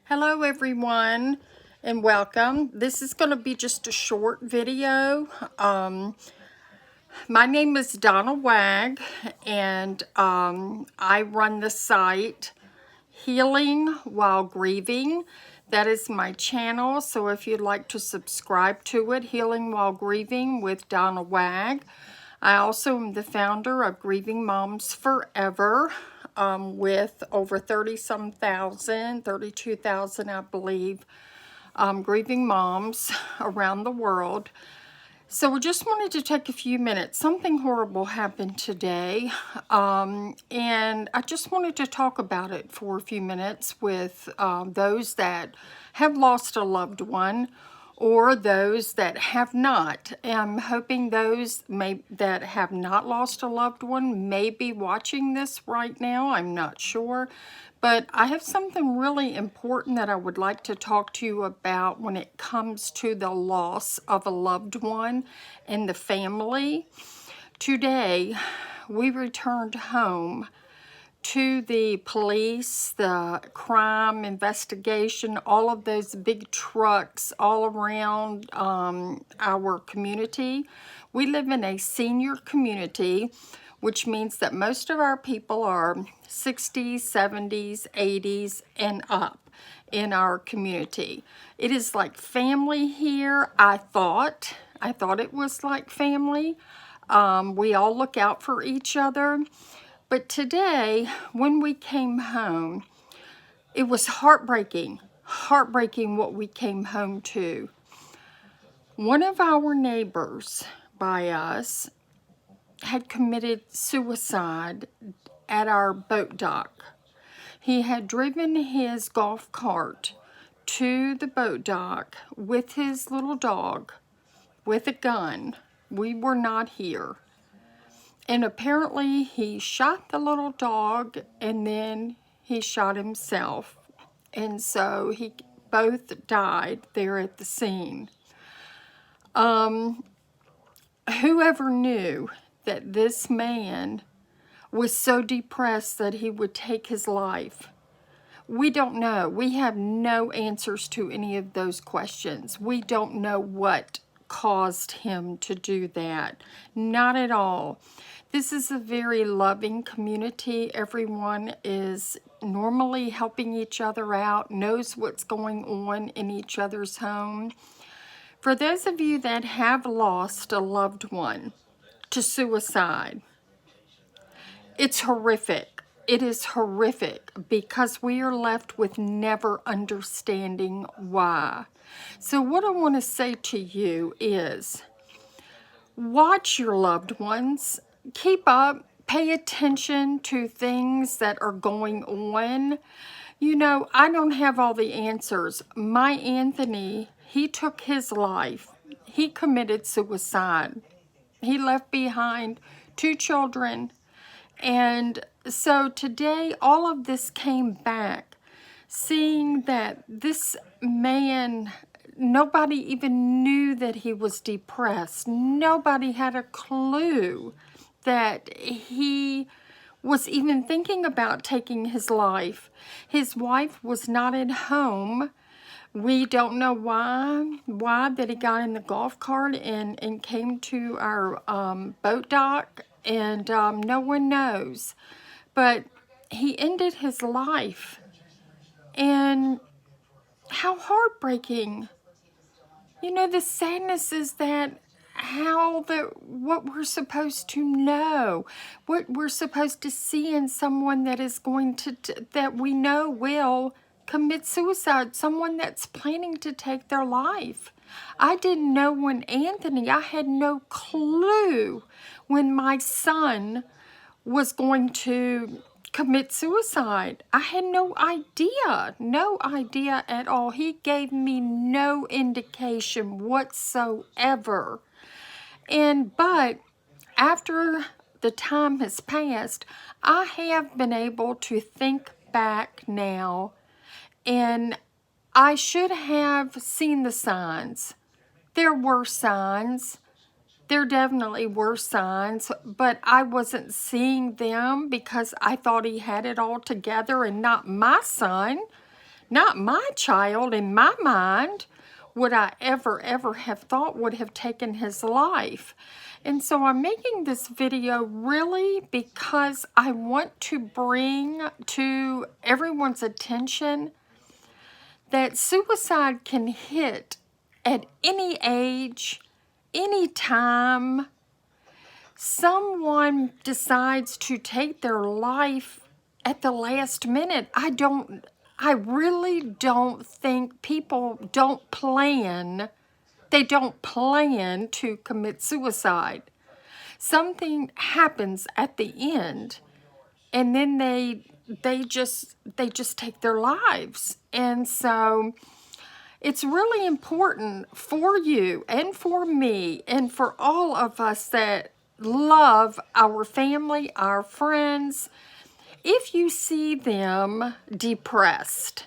Hello everyone and welcome. This is going to be just a short video. My name is Donna Wag and I run the site Healing While Grieving. That is my channel, so if you'd like to subscribe to it, Healing While Grieving with Donna Wag. I also am the founder of Grieving Moms Forever, with over 30-some thousand, 32,000 I believe, grieving moms around the world. So we just wanted to take a few minutes. Something horrible happened today, and I just wanted to talk about it for a few minutes with those that have lost a loved one or those that have not. I'm hoping those that have not lost a loved one may be watching this right now. I'm not sure. But I have something really important that I would like to talk to you about when it comes to the loss of a loved one and the family. Today, we returned home to the police, the crime investigation, all of those big trucks all around our community. We live in a senior community, which means that most of our people are 60s, 70s, 80s, and up in our community. It is like family here. I thought it was like family. We all look out for each other. But today, when we came home, it was heartbreaking what we came home to. One of our neighbors by us had committed suicide at our boat dock. He had driven his golf cart to the boat dock with his little dog, with a gun. We were not here. And apparently he shot the little dog and then he shot himself. And so he both died there at the scene. Whoever knew that this man was so depressed that he would take his life? We don't know. We have no answers to any of those questions. We don't know what caused him to do that. Not at all. This is a very loving community. Everyone is normally helping each other out, knows what's going on in each other's home. For those of you that have lost a loved one to suicide, it's horrific. It is horrific because we are left with never understanding why. So what I want to say to you is, watch your loved ones. Keep up. Pay attention to things that are going on. You know, I don't have all the answers. My Anthony, he took his life. He committed suicide. He left behind 2 children. And so today, all of this came back, seeing that this man, nobody even knew that he was depressed. Nobody had a clue that he was even thinking about taking his life. His wife was not at home. We don't know why that he got in the golf cart and came to our boat dock, and no one knows. But he ended his life, and how heartbreaking. You know, the sadness is that what we're supposed to know, what we're supposed to see in someone that is going to, that we know will commit suicide, someone that's planning to take their life. I didn't know when Anthony, I had no clue when my son was going to commit suicide. I had no idea at all. He gave me no indication whatsoever. But after the time has passed, I have been able to think back now, and I should have seen the signs. There were signs. There definitely were signs, but I wasn't seeing them because I thought he had it all together, and not my son. Not my child. In my mind, would I ever have thought would have taken his life. And so I'm making this video really because I want to bring to everyone's attention that suicide can hit at any age, any time. Someone decides to take their life at the last minute. I really don't think people don't plan. They don't plan to commit suicide. Something happens at the end, and then they just take their lives. And so it's really important for you and for me and for all of us that love our family, our friends. If you see them depressed,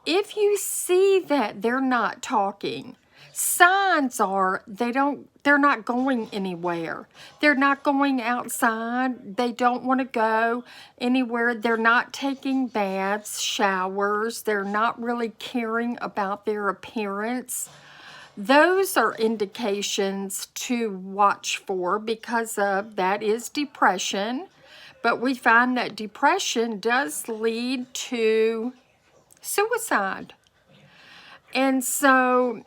if you see that they're not talking, signs are they're not going anywhere. They're not going outside. They don't want to go anywhere. They're not taking baths, showers. They're not really caring about their appearance. Those are indications to watch for, because of that is depression. But we find that depression does lead to suicide. And so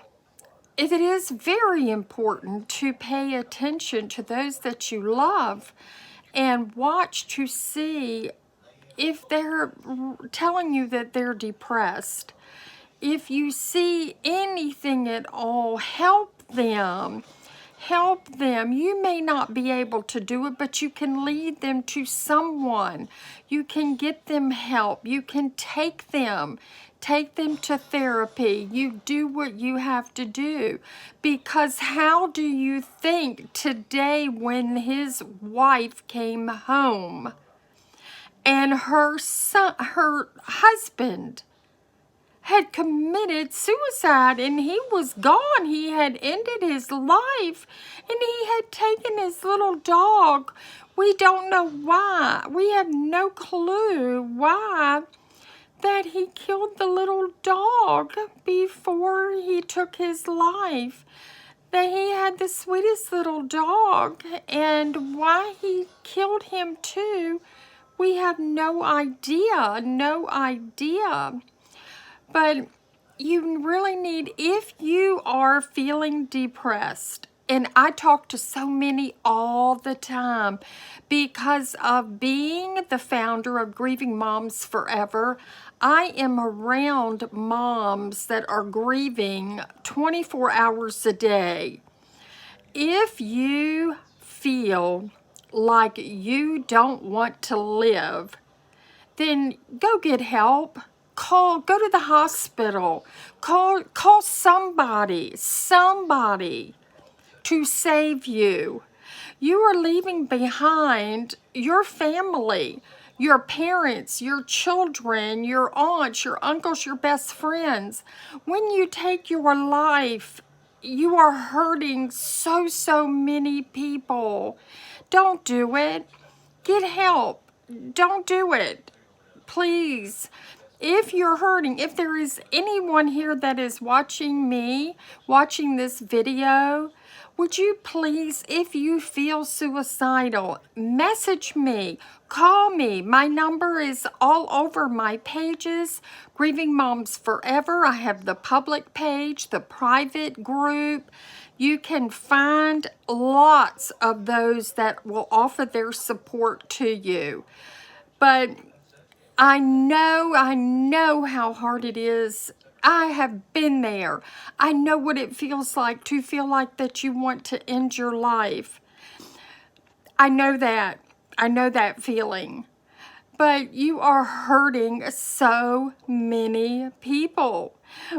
it is very important to pay attention to those that you love and watch to see if they're telling you that they're depressed. If you see anything at all, help them. Help them. You may not be able to do it, but you can lead them to someone. You can get them help. You can take them to therapy. You do what you have to do. Because how do you think today, when his wife came home and her husband had committed suicide and he was gone, he had ended his life, and he had taken his little dog. We don't know why. We have no clue why that he killed the little dog before he took his life. That he had the sweetest little dog, and why he killed him too, we have no idea. But you really need, if you are feeling depressed, and I talk to so many all the time because of being the founder of Grieving Moms Forever. I am around moms that are grieving 24 hours a day. If you feel like you don't want to live, then go get help. Go to the hospital. Call somebody to save you. You are leaving behind your family, your parents, your children, your aunts, your uncles, your best friends. When you take your life, you are hurting so many people. Don't do it. Get help. Don't do it. Please. If you're hurting, if there is anyone here that is watching this video, would you please, if you feel suicidal, message me, call me. My number is all over my pages, Grieving Moms Forever. I have the public page, the private group. You can find lots of those that will offer their support to you. But I know how hard it is. I have been there. I know what it feels like to feel like that you want to end your life. I know that feeling. But you are hurting so many people.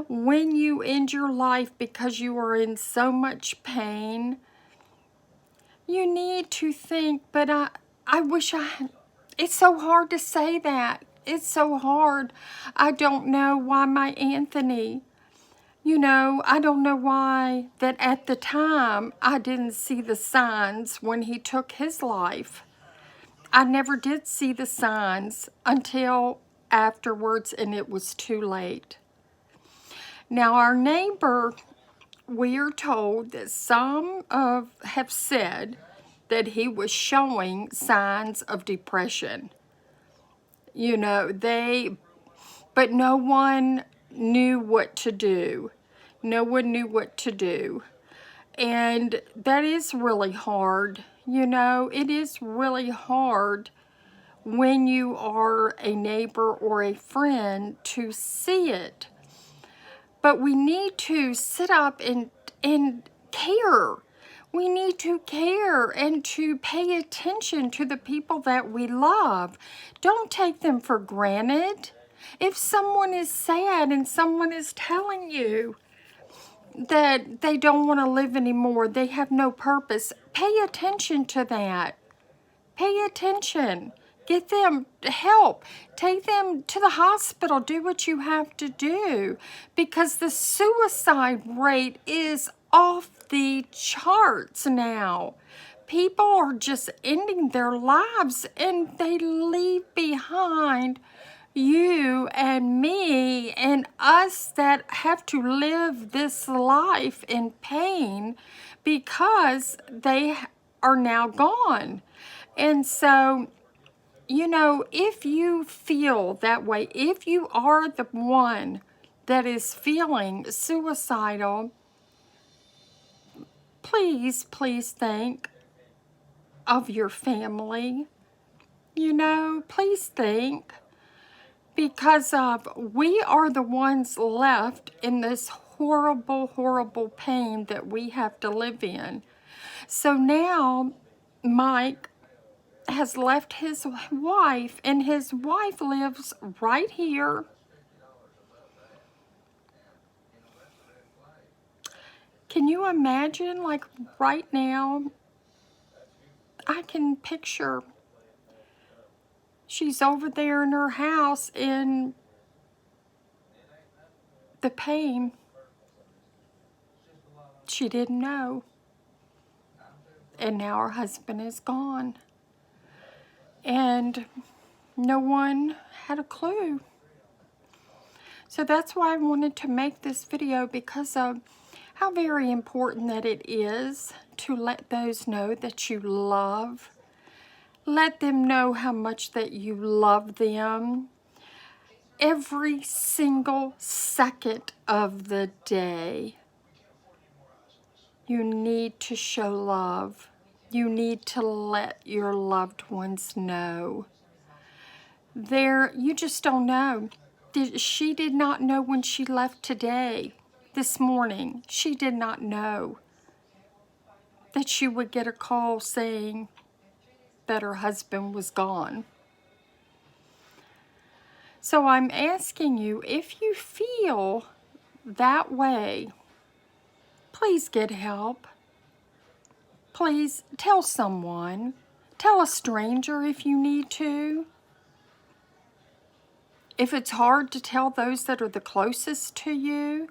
When you end your life because you are in so much pain, you need to think, but I wish it's so hard to say that. It's so hard. I don't know why my Anthony, I don't know why that at the time I didn't see the signs when he took his life. I never did see the signs until afterwards, and it was too late. Now, our neighbor, we are told that some have said that he was showing signs of depression. You know, but no one knew what to do. No one knew what to do. And that is really hard. You know, it is really hard when you are a neighbor or a friend to see it. But we need to sit up and care. We need to care and to pay attention to the people that we love. Don't take them for granted. If someone is sad and someone is telling you that they don't want to live anymore, they have no purpose, pay attention to that. Pay attention. Get them help. Take them to the hospital. Do what you have to do, because the suicide rate is off the charts now. People are just ending their lives, and they leave behind you and me and us that have to live this life in pain because they are now gone. And so, you know, if you feel that way, if you are the one that is feeling suicidal, please, please think of your family. You know, please think, because we are the ones left in this horrible, horrible pain that we have to live in. So now Mike has left his wife, and his wife lives right here. Can you imagine, like right now, I can picture she's over there in her house in the pain. She didn't know. And now her husband is gone. And no one had a clue. So that's why I wanted to make this video, because of how very important that it is to let those know that you love. Let them know how much that you love them. Every single second of the day, you need to show love. You need to let your loved ones know. You just don't know. She did not know when she left today, this morning. She did not know that she would get a call saying that her husband was gone. So I'm asking you, if you feel that way, please get help. Please tell someone. Tell a stranger if you need to. If it's hard to tell those that are the closest to you,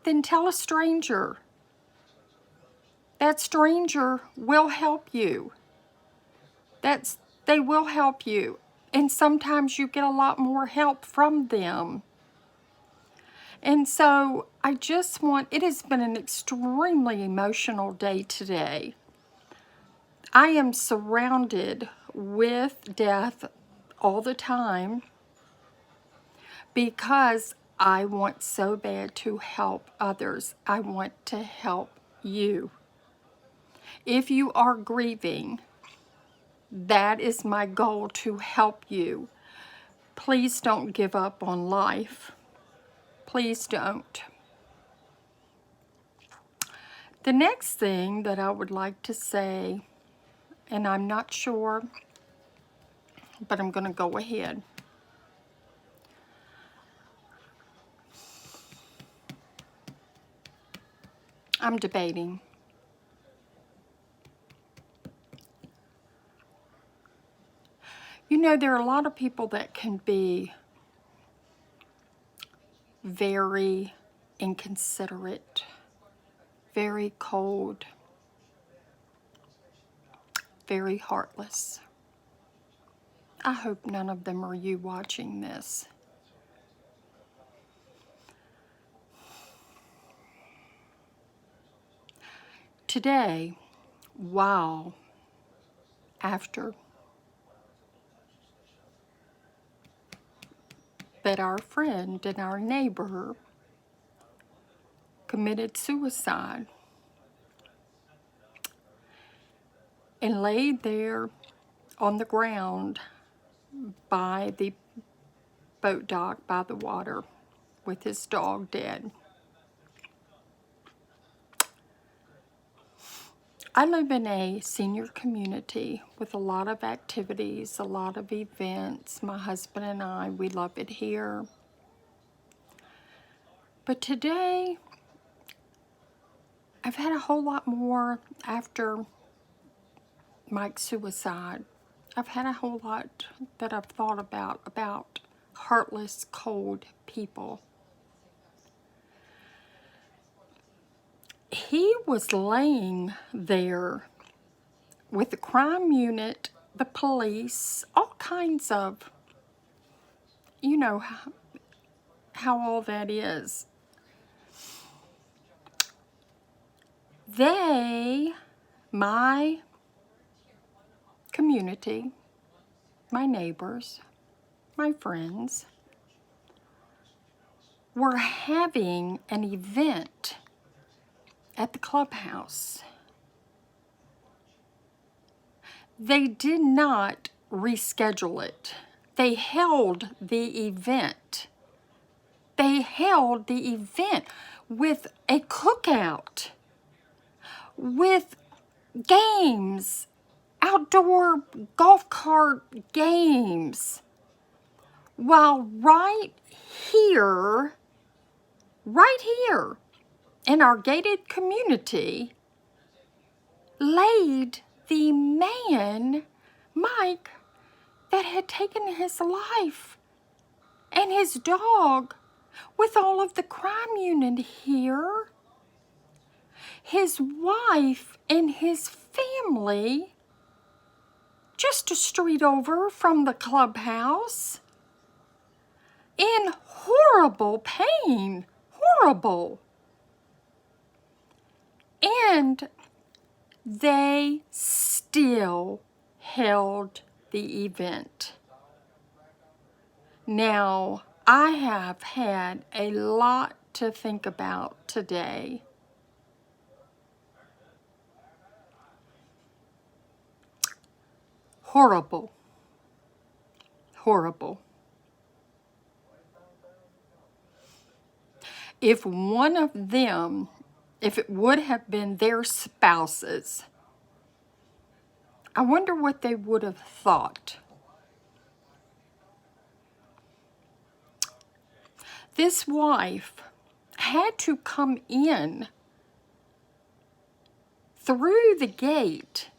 then tell a stranger. That stranger will help you. They will help you. And sometimes you get a lot more help from them. And so it has been an extremely emotional day today. I am surrounded with death all the time because I want so bad to help others. I want to help you. If you are grieving, that is my goal, to help you. Please don't give up on life. Please don't. The next thing that I would like to say, and I'm not sure, but I'm going to go ahead. I'm debating. You know, there are a lot of people that can be very inconsiderate, very cold, very heartless. I hope none of them are you watching this. Today, wow, after that our friend and our neighbor committed suicide and laid there on the ground by the boat dock by the water with his dog dead. I live in a senior community with a lot of activities, a lot of events. My husband and I, we love it here. But today, I've had a whole lot more after Mike's suicide. I've had a whole lot that I've thought about heartless, cold people. He was laying there with the crime unit, the police, all kinds of, you know how all that is. They, my community, my neighbors, my friends, were having an event at the clubhouse. They did not reschedule it. They held the event. They held the event with a cookout, with games, outdoor golf cart games, while right here in our gated community, laid the man, Mike, that had taken his life, and his dog, with all of the crime unit here, his wife and his family, just a street over from the clubhouse, in horrible pain, horrible. And they still held the event. Now, I have had a lot to think about today. Horrible. Horrible. If one of them, if it would have been their spouses, I wonder what they would have thought. This wife had to come in through the gate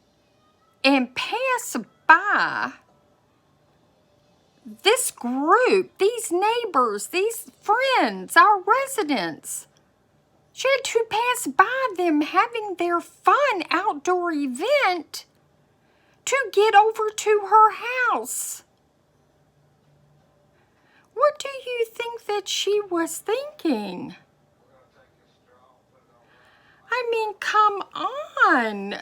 and pass by this group, these neighbors, these friends, our residents. She had to pass by them having their fun outdoor event to get over to her house. What do you think that she was thinking? I mean, come on.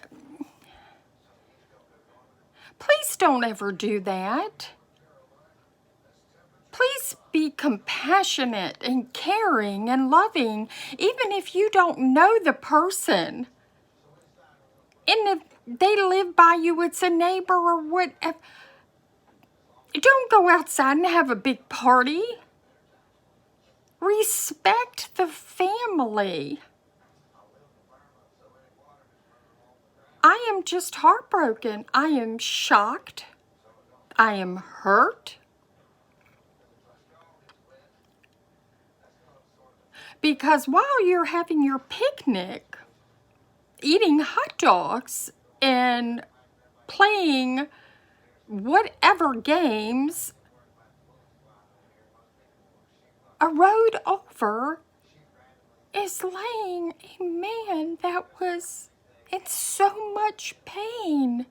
Please don't ever do that. Please be compassionate and caring and loving, even if you don't know the person. And if they live by you, it's a neighbor or whatever. Don't go outside and have a big party. Respect the family. I am just heartbroken. I am shocked. I am hurt. Because while you're having your picnic, eating hot dogs and playing whatever games, a road over is laying a man that was in so much pain.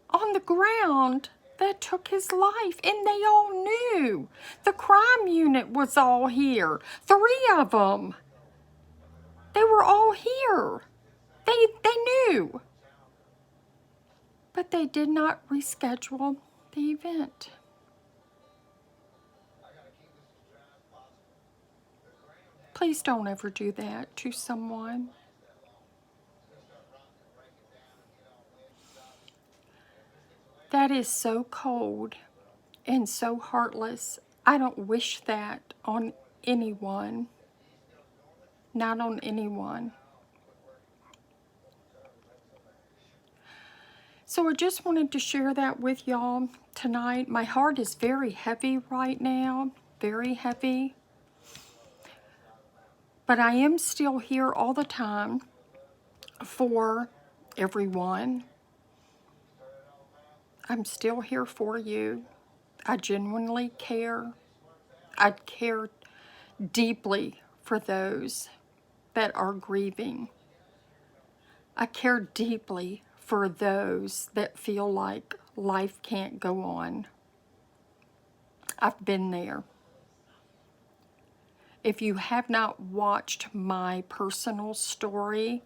on the ground that took his life, and they all knew. The crime unit was all here, 3 of them. They were all here. They knew. But they did not reschedule the event. Please don't ever do that to someone. That is so cold and so heartless. I don't wish that on anyone. Not on anyone. So I just wanted to share that with y'all tonight. My heart is very heavy right now. Very heavy. But I am still here all the time for everyone. I'm still here for you. I genuinely care. I care deeply for those that are grieving. I care deeply for those that feel like life can't go on. I've been there. If you have not watched my personal story,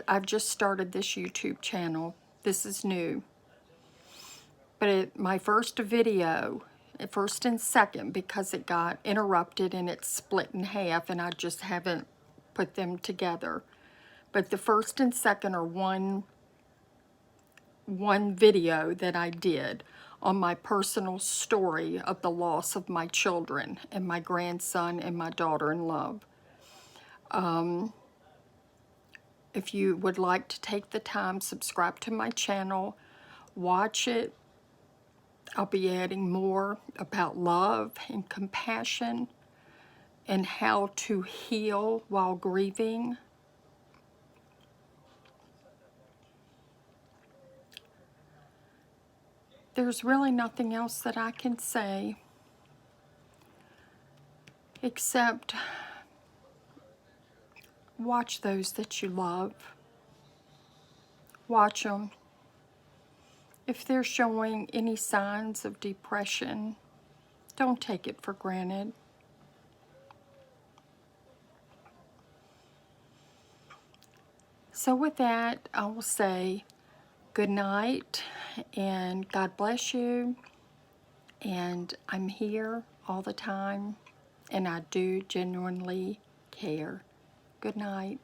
I've just started this YouTube channel. This is new. But my first video, first and second, because it got interrupted and it's split in half and I just haven't put them together. But the first and second are one video that I did on my personal story of the loss of my children and my grandson and my daughter-in-law. If you would like to take the time, subscribe to my channel, watch it. I'll be adding more about love and compassion and how to heal while grieving. There's really nothing else that I can say except watch those that you love. Watch them. If they're showing any signs of depression, don't take it for granted. So with that, I will say good night and God bless you. And I'm here all the time, and I do genuinely care. Good night.